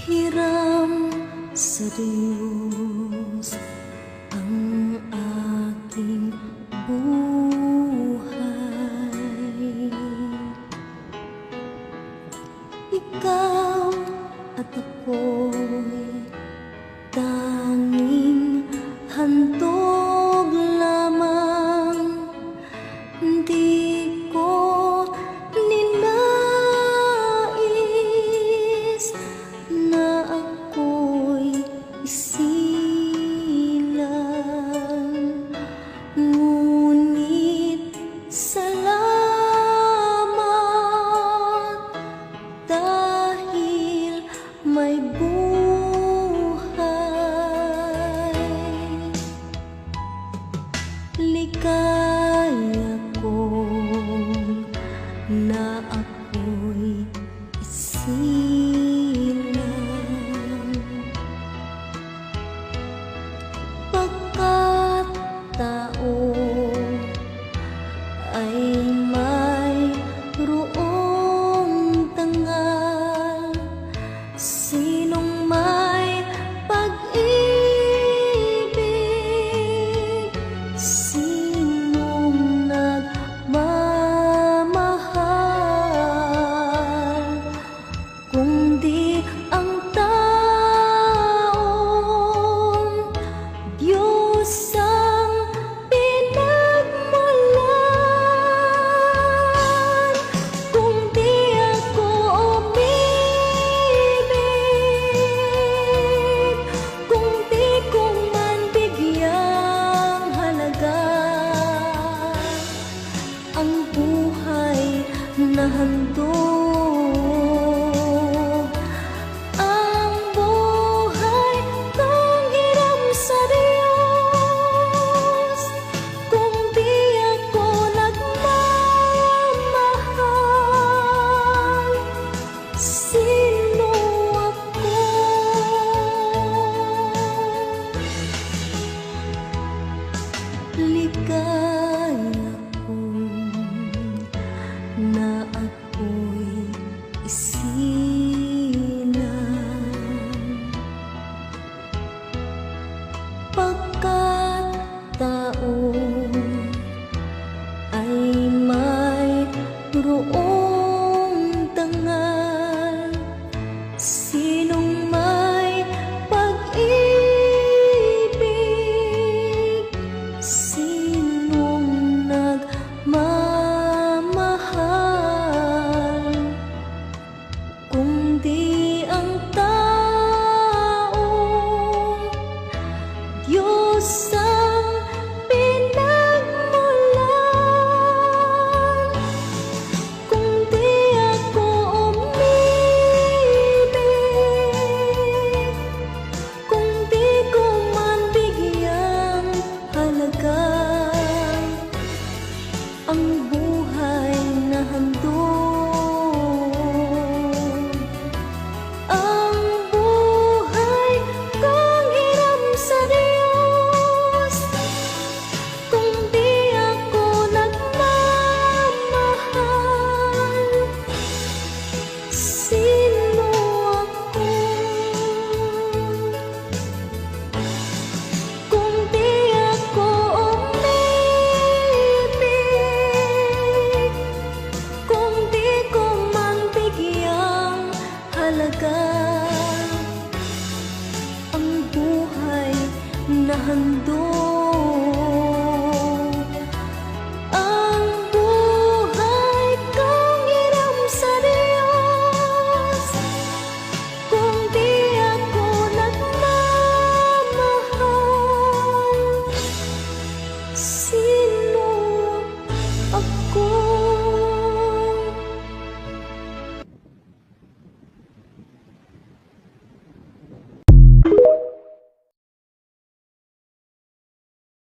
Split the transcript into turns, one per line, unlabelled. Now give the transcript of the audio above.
Hiram sa Diyos ang aking buhay. Ikaw at ako'y tanging handog lamang. Di ko ninais na ako'y isilang, ngunit salamat dahil may buhay. Ligaya ko na ako'y isilang, pagkat tao ay mayroong tangal. Sinong may pag-ibig, sinong nagmamahal, kundi ang taong Diyos ang pinagmulan. Kung di ako umibig, kung di ko man bigyang halaga ang buhay na handog, ang buhay kong hiram sa Diyos. Kung di ako nagmamahal, sino ako? Ligaya ko na ako'y isilang, pagkat tao ay mayroong tangal. Sinong may pag-ibig, sinong nagmamahal, kung di